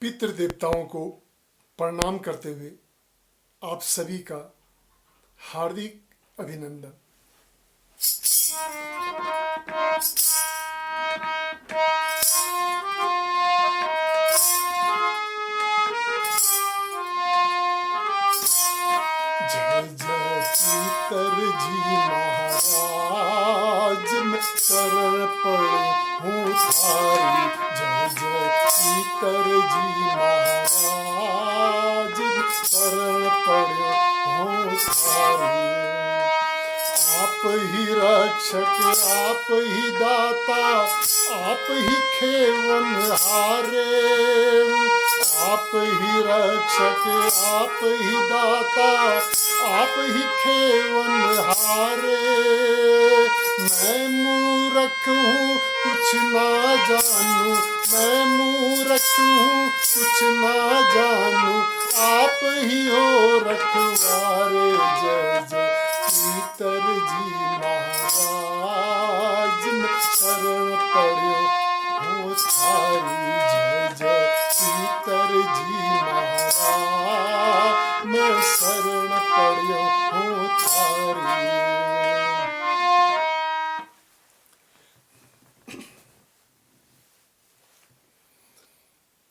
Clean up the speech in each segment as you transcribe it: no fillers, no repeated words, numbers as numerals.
पितृ देवताओं को प्रणाम करते हुए आप सभी का हार्दिक अभिनंदन। जय जय पितरजी महाराज मैं शरण पड़े हूँ थारी। जय जय पितरजी महाराज मैं शरण पड़े हूँ थारी। आप ही रक्षक आप ही दाता आप ही खेवनहारे। आप ही रक्षक आप ही दाता आप ही खेवनहारे। मैं मूर्ख हूँ कुछ ना जानू, मैं मूर्ख हूँ कुछ ना जानू, आप ही हो रखवारे। जय जय पितरजी महाराज मैं शरण पड़्यो हूँ थारी। जय जय पितरजी महाराज मैं शरण पड़्यो हूँ थारी।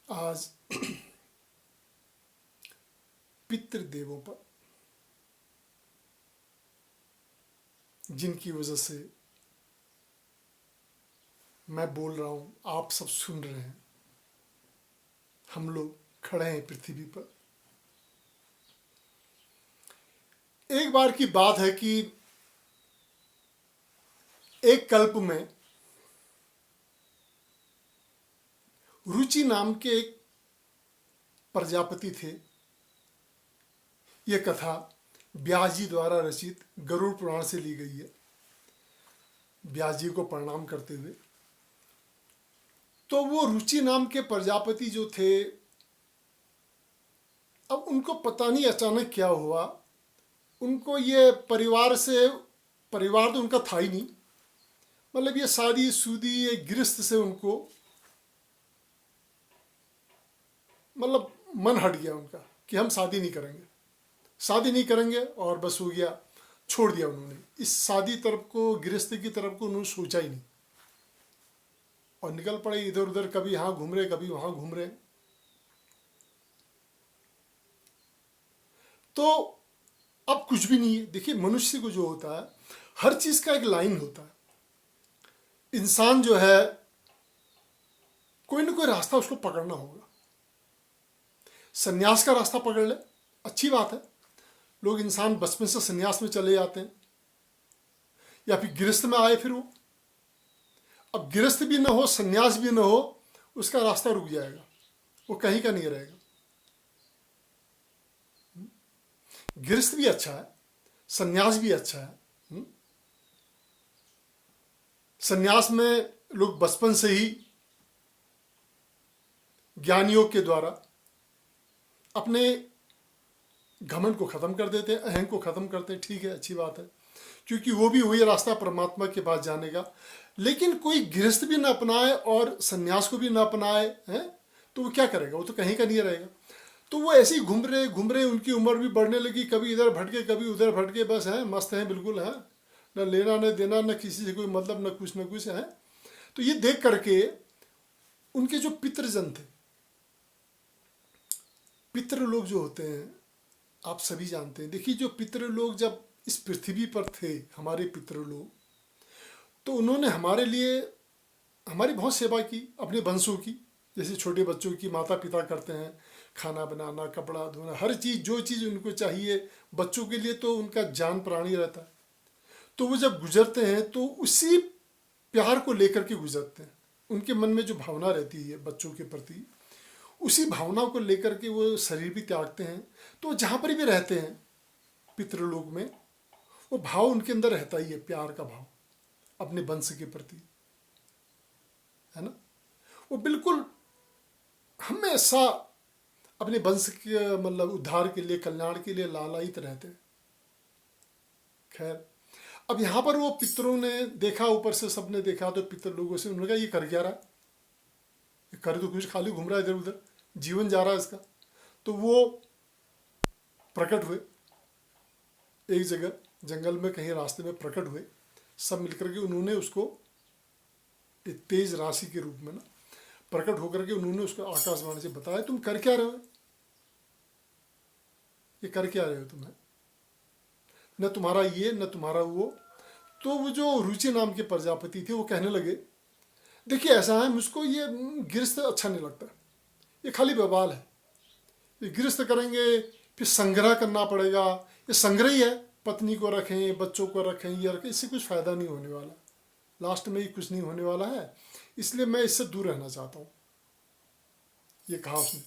आज पितृदेवों पर जिनकी वजह से मैं बोल रहा हूं, आप सब सुन रहे हैं, हम लोग खड़े हैं पृथ्वी पर। एक बार की बात है कि एक कल्प में रुचि नाम के एक प्रजापति थे। यह कथा व्यास जी द्वारा रचित गरुड़ पुराण से ली गई है। व्यास जी को प्रणाम करते हुए तो वो रुचि नाम के प्रजापति जो थे, अब उनको पता नहीं अचानक क्या हुआ, उनको ये परिवार तो उनका था ही नहीं, मतलब ये शादी शुदी ये गृहस्थ से उनको मतलब मन हट गया उनका कि हम शादी नहीं करेंगे और बस हो गया, छोड़ दिया उन्होंने। इस शादी तरफ को गृहस्थी की तरफ को उन्होंने सोचा ही नहीं और निकल पड़े इधर उधर, कभी यहाँ घूम रहे कभी वहाँ घूम रहे। तो अब कुछ भी नहीं है। देखिए मनुष्य को जो होता है हर चीज का एक लाइन होता है। इंसान जो है कोई ना कोई रास्ता उसको पकड़ना होगा। सन्यास का रास्ता पकड़ ले, अच्छी बात है। लोग इंसान बचपन से सन्यास में चले जाते हैं या फिर गृहस्थ में आए, फिर वो अब गृहस्थ भी ना हो सन्यास भी ना हो, उसका रास्ता रुक जाएगा, वो कहीं का नहीं रहेगा। गृहस्थ भी अच्छा है, सन्यास भी अच्छा है। सन्यास में लोग बचपन से ही ज्ञान योग के द्वारा अपने घमंड को खत्म कर देते हैं, अहंग को खत्म करते हैं। ठीक है, अच्छी बात है, क्योंकि वो भी वही रास्ता परमात्मा के पास जाने का। लेकिन कोई गृहस्थ भी ना अपनाए और सन्यास को भी ना अपनाए हैं तो वो क्या करेगा, वो तो कहीं का नहीं रहेगा। तो वो ऐसे ही घूम रहे, उनकी उम्र भी बढ़ने लगी, कभी इधर भटके कभी उधर भटके, बस हैं मस्त हैं बिल्कुल, हैं न लेना न देना, न किसी से कोई मतलब, न कुछ है। तो ये देख करके उनके जो पितृजन थे, पितृ लोग जो होते हैं आप सभी जानते हैं। देखिए जो पितृ लोग जब इस पृथ्वी पर थे, हमारे पितृ लोग, तो उन्होंने हमारे लिए हमारी बहुत सेवा की, अपने वंशों की। जैसे छोटे बच्चों की माता पिता करते हैं, खाना बनाना, कपड़ा धोना, हर चीज़ जो चीज़ उनको चाहिए बच्चों के लिए, तो उनका जान प्राणी रहता है। तो वो जब गुजरते हैं तो उसी प्यार को लेकर के गुजरते हैं। उनके मन में जो भावना रहती है बच्चों के प्रति, उसी भावना को लेकर के वो शरीर भी त्यागते हैं। तो जहाँ पर भी रहते हैं पितृलोक में, वो भाव उनके अंदर रहता ही है, प्यार का भाव अपने वंश के प्रति, है ना। वो बिल्कुल हमेशा अपने वंश के मतलब उद्धार के लिए, कल्याण के लिए लालायित रहते हैं। खैर, अब यहाँ पर वो पितरों ने देखा, ऊपर से सबने देखा, तो पितर लोगों से उन्होंने कहा ये कर क्या रहा है, ये कर तो कुछ, खाली घूम रहा है इधर उधर, जीवन जा रहा है इसका। तो वो प्रकट हुए एक जगह जंगल में, कहीं रास्ते में प्रकट हुए। सब मिलकर के उन्होंने उसको एक तेज राशि के रूप में ना प्रकट होकर के उन्होंने उसको आकाशवाणी से बताया, तुम कर क्या रहे हो, ये कर क्या रहे हो तुम्हें, न तुम्हारा ये न तुम्हारा वो। तो वो जो रुचि नाम के प्रजापति थे वो कहने लगे, देखिए ऐसा है, मुझको ये गृहस्थ अच्छा नहीं लगता, ये खाली बवाल है, ये गृहस्थ करेंगे फिर संग्रह करना पड़ेगा, ये संग्रह ही है, पत्नी को रखें, बच्चों को रखें, ये रखें, इससे कुछ फ़ायदा नहीं होने वाला, लास्ट में ही कुछ नहीं होने वाला है, इसलिए मैं इससे दूर रहना चाहता हूँ, ये कहा उसने।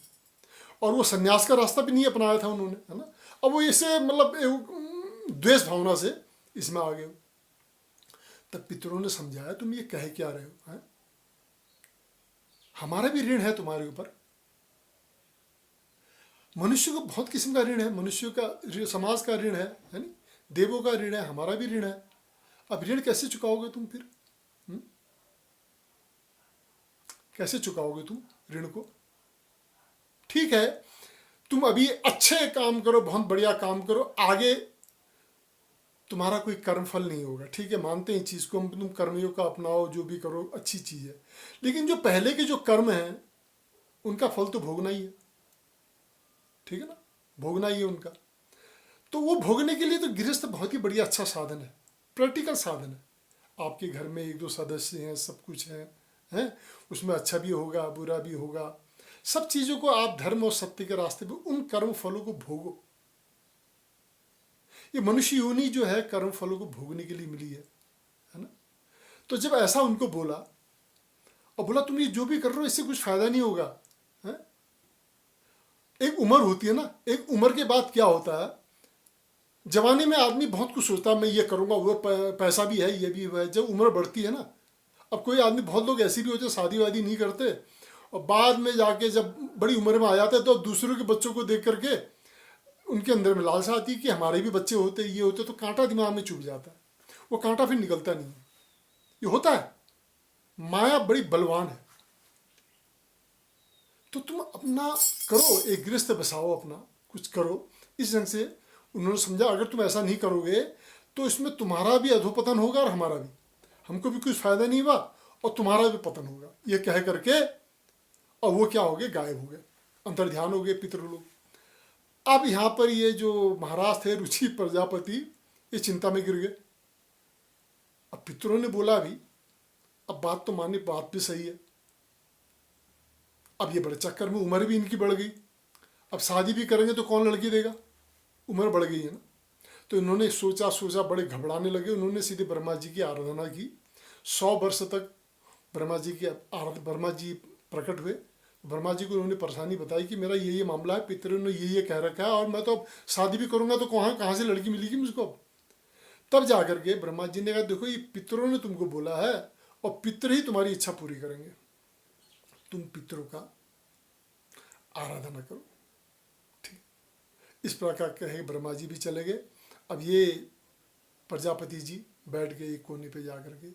और वो सन्यास का रास्ता भी नहीं अपनाया था उन्होंने, है ना। अब वो इसे मतलब द्वेष भावना से इसमें आ गए। तब पितरों ने समझाया, तुम ये कह क्या रहे हो, है? हमारा भी ऋण है तुम्हारे ऊपर, मनुष्य को बहुत किस्म का ऋण है, मनुष्य का समाज का ऋण है नहीं, देवों का ऋण है, हमारा भी ऋण है। अब ऋण कैसे चुकाओगे तुम फिर, कैसे चुकाओगे तुम ऋण को? ठीक है, तुम अभी अच्छे काम करो, बहुत बढ़िया काम करो, आगे तुम्हारा कोई कर्म फल नहीं होगा, ठीक है, मानते हैं इस चीज़ को, तुम कर्मयोग का अपनाओ, जो भी करो अच्छी चीज़ है, लेकिन जो पहले के जो कर्म हैं उनका फल तो भोगना ही है, ठीक है ना, भोगना ही है उनका। तो वो भोगने के लिए तो गृहस्थ बहुत ही बढ़िया अच्छा साधन है, प्रैक्टिकल साधन है। आपके घर में एक दो सदस्य हैं, सब कुछ हैं, उसमें अच्छा भी होगा बुरा भी होगा, सब चीज़ों को आप धर्म और सत्य के रास्ते पे उन कर्म फलों को भोगो। ये मनुष्य योनि जो है कर्म फलों को भोगने के लिए मिली है ना। तो जब ऐसा उनको बोला और बोला तुम ये जो भी कर रहे हो इससे कुछ फायदा नहीं होगा, है? एक उम्र होती है ना, एक उम्र के बाद क्या होता है, जवानी में आदमी बहुत कुछ सोचता है, मैं ये करूँगा, वो पैसा भी है, ये भी है। जब उम्र बढ़ती है ना, अब कोई आदमी, बहुत लोग ऐसे भी होते हैं शादी वादी नहीं करते और बाद में जाके जब बड़ी उम्र में आ जाते हैं तो दूसरों के बच्चों को देख करके उनके अंदर में लालसा आती है कि हमारे भी बच्चे होते, ये होते, तो कांटा दिमाग में चुभ जाता है, वो कांटा फिर निकलता नहीं। ये होता है, माया बड़ी बलवान है। तो तुम अपना करो, एक गृहस्थ बसाओ, अपना कुछ करो इस ढंग से। उन्होंने समझा अगर तुम ऐसा नहीं करोगे तो इसमें तुम्हारा भी अधोपतन होगा और हमारा भी, हमको भी कुछ फायदा नहीं हुआ और तुम्हारा भी पतन होगा, ये कह करके और वो क्या हो गए, गायब हो गए, अंतर्ध्यान हो गए पितृलोक। अब यहाँ पर ये जो महाराज थे रुचि प्रजापति, ये चिंता में गिर गए। अब पितरों ने बोला भी, अब बात तो माननी, बात भी सही है, अब ये बड़े चक्कर में उम्र भी इनकी बढ़ गई, अब शादी भी करेंगे तो कौन लड़की देगा, उम्र बढ़ गई है ना। तो इन्होंने सोचा बड़े घबराने लगे। उन्होंने सीधे ब्रह्मा जी की आराधना की। 100 वर्ष तक ब्रह्मा जी की ब्रह्मा जी प्रकट हुए। ब्रह्मा जी को उन्होंने परेशानी बताई कि मेरा ये मामला है, पितरों ने ये कह रखा है और मैं तो अब शादी भी करूँगा तो कहाँ से लड़की मिलेगी मुझको। तब जा करके ब्रह्मा जी ने कहा, देखो ये पितरों ने तुमको बोला है और पितर ही तुम्हारी इच्छा पूरी करेंगे, तुम पितरों का आराधना करो। ठीक, इस प्रकार कहे ब्रह्मा जी भी चले गए। अब ये प्रजापति जी बैठ गए एक कोने पे जा करके,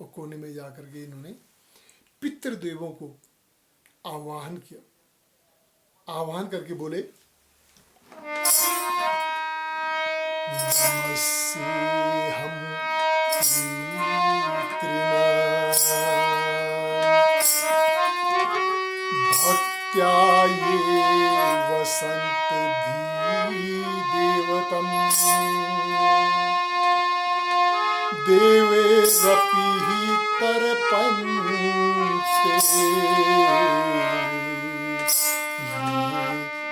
और कोने में जा करके इन्होंने पितृदेवों को आह्वान किया। आह्वान करके बोले, नमस्तेहं पितॄणां भक्त्या ये वसन्ति देवतम् देवैरपि तर्पन्ते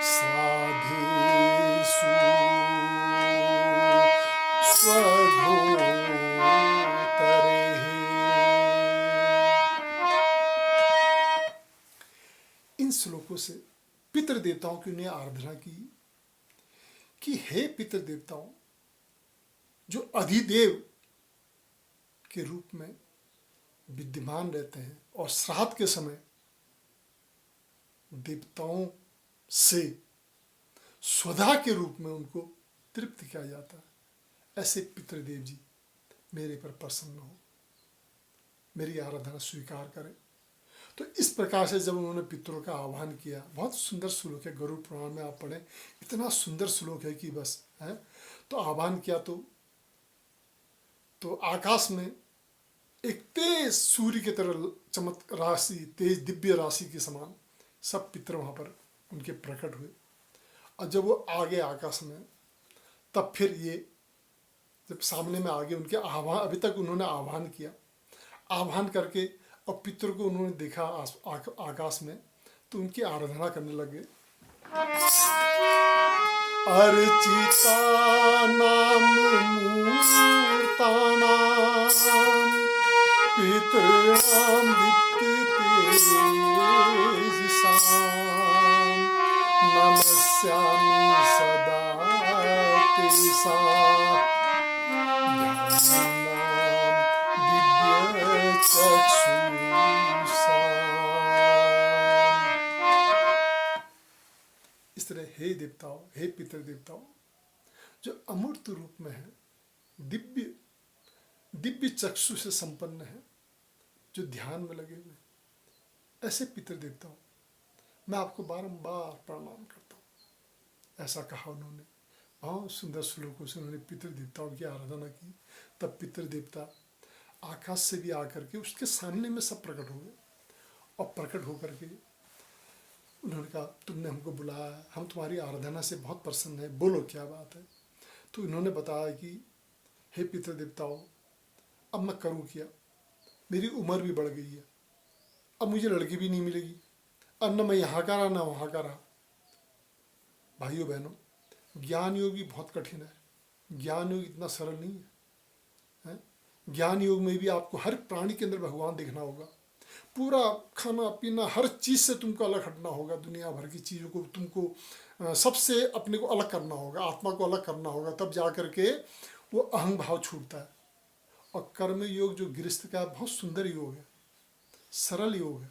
साधेषु स्वधोतरेः। इन श्लोकों से पितृ देवताओं की उन्हें आराधना की कि हे पितृ देवताओं, जो अधिदेव के रूप में विद्यमान रहते हैं और श्राद्ध के समय देवताओं से स्वधा के रूप में उनको तृप्त किया जाता है, ऐसे पितृदेव जी मेरे पर प्रसन्न हो, मेरी आराधना स्वीकार करें। तो इस प्रकार से जब उन्होंने पितरों का आह्वान किया, बहुत सुंदर श्लोक है, गरुड़ पुराण में आप पढ़ें, इतना सुंदर श्लोक है कि बस है। तो आह्वान किया तो आकाश में एक तेज सूर्य की तरह चमक राशि, तेज दिव्य राशि के समान सब पितर वहाँ पर उनके प्रकट हुए। और जब वो आगे आकाश में, तब फिर ये जब सामने में आगे उनके आह्वान, अभी तक उन्होंने आह्वान किया, आह्वान करके और पितर को उन्होंने देखा आकाश में, तो उनकी आराधना करने लगे। अर्चिता नाम मूर्तानां पितॄणां दीप्तितेजसां नमस्यामि सदा तेषां इस तरह हे देवताओं, हे पितर देवताओं, जो अमूर्त रूप में है, दिव्य दिव्य चक्षु से संपन्न है, जो ध्यान में लगे हुए, ऐसे पितर देवताओं मैं आपको बारंबार प्रणाम करता हूँ। ऐसा कहा उन्होंने। बहुत सुंदर श्लोकों से उन्होंने पितर देवताओं की आराधना की। तब पितर देवता आकाश से भी आकर के उसके सामने में सब प्रकट हो गए, और प्रकट होकर के उन्होंने कहा, तुमने हमको बुलाया, हम तुम्हारी आराधना से बहुत प्रसन्न है, बोलो क्या बात है। तो इन्होंने बताया कि हे पितर देवताओं, अब मैं करूँ क्या, मेरी उम्र भी बढ़ गई है, अब मुझे लड़की भी नहीं मिलेगी, और न मैं यहाँ का रहा न वहाँ का रहा। भाइयों बहनों, ज्ञान योग भी बहुत कठिन है, ज्ञान योग इतना सरल नहीं है, है? ज्ञान योग में भी आपको हर प्राणी के अंदर भगवान देखना होगा, पूरा खाना पीना हर चीज़ से तुमको अलग हटना होगा, दुनिया भर की चीज़ों को तुमको सबसे अपने को अलग करना होगा, आत्मा को अलग करना होगा, तब जा कर के वो अहंग भाव छूटता है। और कर्म योग जो गृहस्थ का बहुत सुंदर योग है, सरल योग है।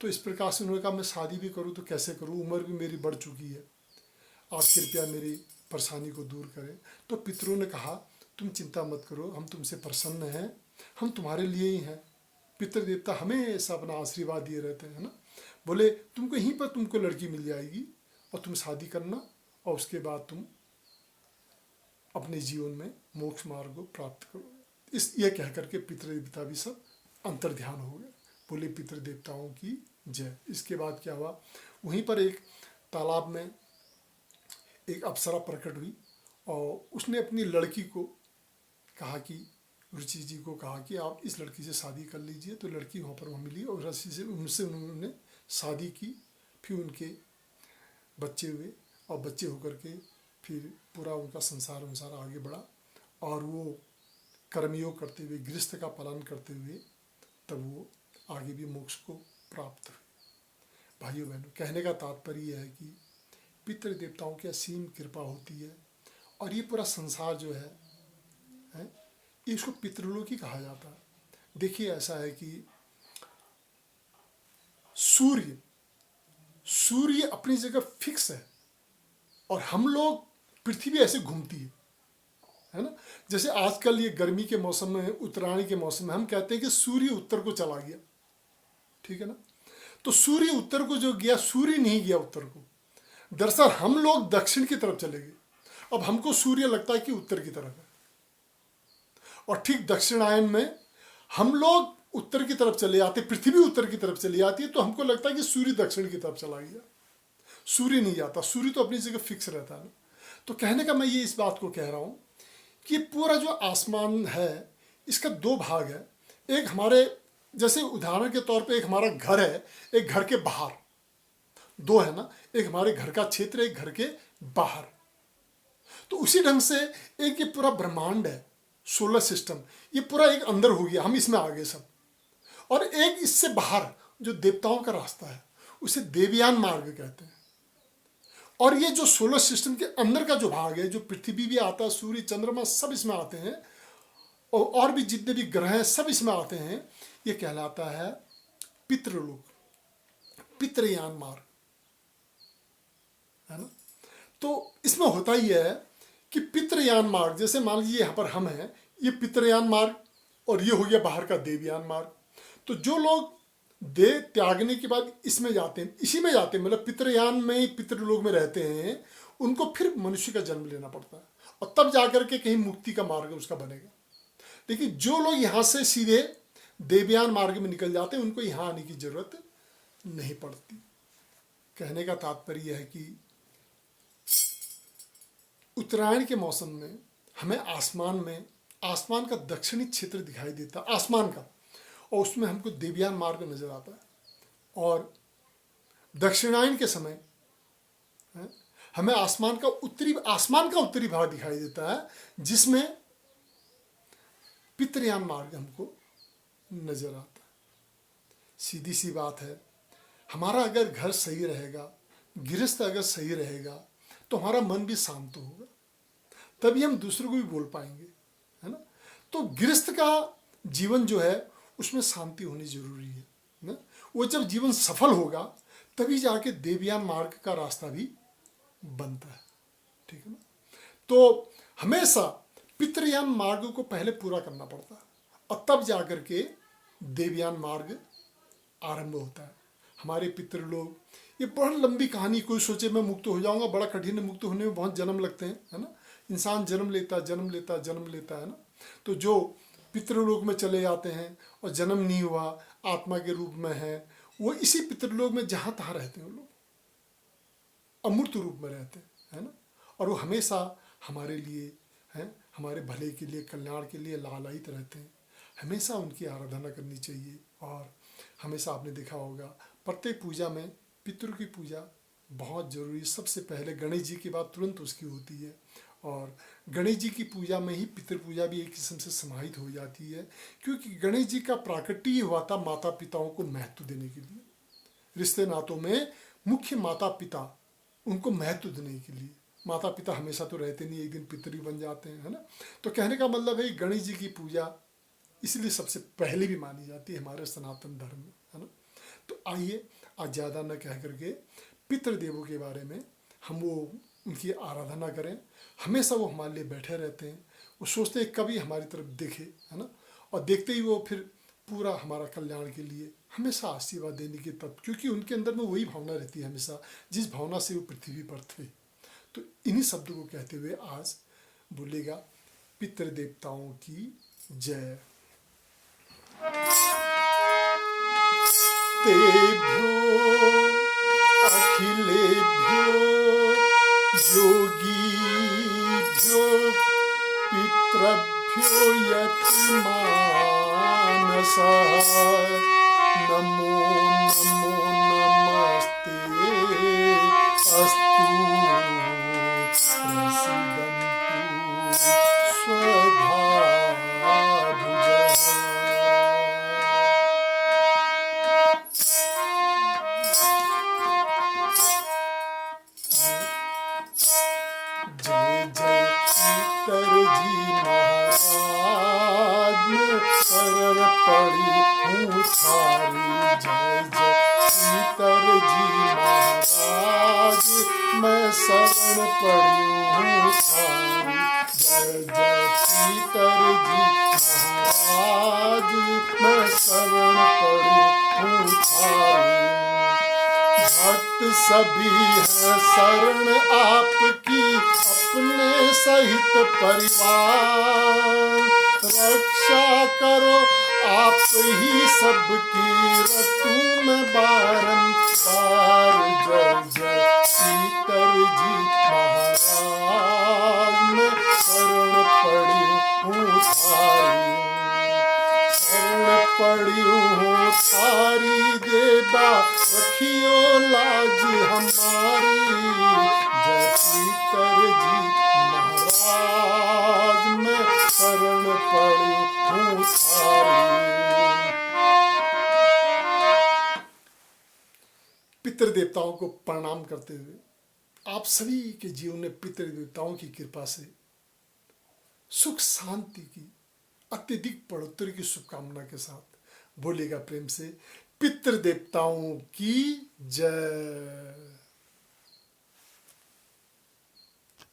तो इस प्रकार से उन्होंने कहा, मैं शादी भी करूँ तो कैसे करूँ, उम्र भी मेरी बढ़ चुकी है, आप कृपया मेरी परेशानी को दूर करें। तो पितरों ने कहा, तुम चिंता मत करो, हम तुमसे प्रसन्न हैं, हम तुम्हारे लिए ही हैं। पितर देवता हमेशा अपना आशीर्वाद दिए रहते हैं ना। बोले तुमको यहीं पर तुमको लड़की मिल जाएगी और तुम शादी करना, और उसके बाद तुम अपने जीवन में मोक्ष मार्ग को प्राप्त करो। ये कह करके पितर देवता भी सब अंतर ध्यान हो गए। बोले पितर देवताओं की जय। इसके बाद क्या हुआ, वहीं पर एक तालाब में एक अप्सरा प्रकट हुई, और उसने अपनी लड़की को कहा कि, रुचि जी को कहा कि आप इस लड़की से शादी कर लीजिए। तो लड़की वहाँ पर मिली, और रुचि से उनसे उन्होंने शादी की। फिर उनके बच्चे हुए, और बच्चे होकर के फिर पूरा उनका संसार आगे बढ़ा, और वो कर्मयोग करते हुए, गृहस्थ का पालन करते हुए, तब वो आगे भी मोक्ष को प्राप्त हुए। भाइयों बहनों, कहने का तात्पर्य यह है कि पितृ देवताओं की असीम कृपा होती है, और ये पूरा संसार जो है इसको पितृलोक ही कहा जाता है। देखिए ऐसा है कि सूर्य अपनी जगह फिक्स है, और हम लोग, पृथ्वी ऐसे घूमती है ना। जैसे आजकल ये गर्मी के मौसम में, उत्तरायण के मौसम में हम कहते हैं कि सूर्य उत्तर को चला गया, ठीक है ना। तो सूर्य उत्तर को जो गया, सूर्य नहीं गया उत्तर को, दरअसल हम लोग दक्षिण की तरफ चले गए। अब हमको सूर्य लगता है कि उत्तर की तरफ है, और ठीक दक्षिणायन में हम लोग उत्तर की तरफ चले आते, पृथ्वी उत्तर की तरफ चली आती है, तो हमको लगता है कि सूर्य दक्षिण की तरफ चला गया। सूर्य नहीं जाता, सूर्य तो अपनी जगह फिक्स रहता है ना। तो कहने का मैं ये इस बात को कह रहा हूँ कि पूरा जो आसमान है, इसका दो भाग है। एक हमारे, जैसे उदाहरण के तौर पे एक हमारा घर है, एक घर के बाहर, दो है ना, एक हमारे घर का क्षेत्र, एक घर के बाहर। तो उसी ढंग से एक ये पूरा ब्रह्मांड है, सोलर सिस्टम, ये पूरा एक अंदर हो गया, हम इसमें आ गए सब। और एक इससे बाहर जो देवताओं का रास्ता है, उसे देवयान मार्ग कहते हैं। और ये जो सोलर सिस्टम के अंदर का जो भाग है, जो पृथ्वी भी आता है, सूर्य चंद्रमा सब इसमें आते हैं, और भी जितने भी ग्रह हैं सब इसमें आते हैं, ये कहलाता है पितृलोक, पितृयान मार्ग, है ना। तो इसमें होता ही है कि पितृयान मार्ग, जैसे मान लीजिए यहाँ पर हम हैं, ये पितृयान मार्ग, और ये हो गया बाहर का देवयान मार्ग। तो जो लोग देह त्यागने के बाद इसमें जाते हैं, इसी में जाते हैं, मतलब पितृयान में ही पितृलोक में रहते हैं, उनको फिर मनुष्य का जन्म लेना पड़ता है और तब जाकर के कहीं मुक्ति का मार्ग उसका बनेगा। लेकिन जो लोग यहाँ से सीधे देवयान मार्ग में निकल जाते हैं उनको यहाँ आने की जरूरत नहीं पड़ती। कहने का तात्पर्य है कि उत्तरायण के मौसम में हमें आसमान का दक्षिणी क्षेत्र दिखाई देता है, आसमान का, और उसमें हमको देवयान मार्ग नजर आता है। और दक्षिणायन के समय हमें आसमान का उत्तरी भाग दिखाई देता है, जिसमें पितृयान मार्ग हमको नजर आता है। सीधी सी बात है, हमारा अगर घर सही रहेगा, गृहस्थ अगर सही रहेगा, तो हमारा मन भी शांत होगा, तभी हम दूसरों को भी बोल पाएंगे, है ना। तो गृहस्थ का जीवन जो है उसमें शांति होनी जरूरी है ना। वो जब जीवन सफल होगा तभी जाके देवयान मार्ग का रास्ता भी बनता है, ठीक है ना। तो हमेशा पितृयान मार्ग को पहले पूरा करना पड़ता है और तब जाकर के देवयान मार्ग आरंभ होता है। हमारे पितृलोग, ये बहुत लंबी कहानी, कोई सोचे मैं मुक्त हो जाऊंगा, बड़ा कठिन है, मुक्त होने में बहुत जन्म लगते हैं, है ना। इंसान जन्म लेता है ना। तो जो पितृलोक में चले जाते हैं और जन्म नहीं हुआ, आत्मा के रूप में है, वो इसी पितृलोक में जहाँ तहाँ रहते हैं, वो लोग अमूर्त रूप में रहते हैं, है ना। और वो हमेशा हमारे लिए हैं, हमारे भले के लिए, कल्याण के लिए लालायित रहते हैं। हमेशा उनकी आराधना करनी चाहिए। और हमेशा आपने देखा होगा प्रत्येक पूजा में पितृ की पूजा बहुत जरूरी, सबसे पहले गणेश जी की बात तुरंत उसकी होती है। और गणेश जी की पूजा में ही पितृ पूजा भी एक किस्म से समाहित हो जाती है, क्योंकि गणेश जी का प्राकट्य ही हुआ था माता पिताओं को महत्व देने के लिए। रिश्ते नातों में मुख्य माता पिता, उनको महत्व देने के लिए। माता पिता हमेशा तो रहते नहीं, एक दिन पितृ बन जाते हैं, है ना। तो कहने का मतलब है गणेश जी की पूजा इसलिए सबसे पहले भी मानी जाती है हमारे सनातन धर्म में, है ना। तो आइए आज ज़्यादा न कह करके पितृदेवों के बारे में हम वो उनकी आराधना करें। हमेशा वो हमारे लिए बैठे रहते हैं, वो सोचते हैं कभी हमारी तरफ देखे, है ना। और देखते ही वो फिर पूरा हमारा कल्याण के लिए हमेशा आशीर्वाद देने की तब, क्योंकि उनके अंदर में वही भावना रहती है हमेशा, जिस भावना से वो पृथ्वी पर थे। तो इन्हीं शब्दों को कहते हुए आज बोलेगा पितृदेवताओं की जय। तेभ्यो अखिलेभ्यो योगीभ्यो पितृभ्यो यतिमानसः नमो नमो नमस्ते अस्तु प्रसीदन्तु स्वधा मैं शरण पड़ी हूँ थारी। जय जय पीतर जी महाराज, मैं शरण पड़ी हूँ थारी। भक्त सभी हैं शरण आपकी, अपने सहित परिवार। रक्षा करो आप ही सबकी, रटूं मैं बारंबार। जय जय पीतर जी महाराज, मैं शरण पड़ी हूँ थारी। शरण पड़ी हूँ थारी देवा, रखियो लाज हमारी। जय पीतर जी महाराज, मैं शरण पड़ी हूँ थारी। पितृदेवताओं को प्रणाम करते हुए आप सभी के जीवन में पितृदेवताओं की कृपा से सुख शांति की अत्यधिक बढ़ोतरी की शुभकामना के साथ बोलेगा प्रेम से पितृदेवताओं की जय।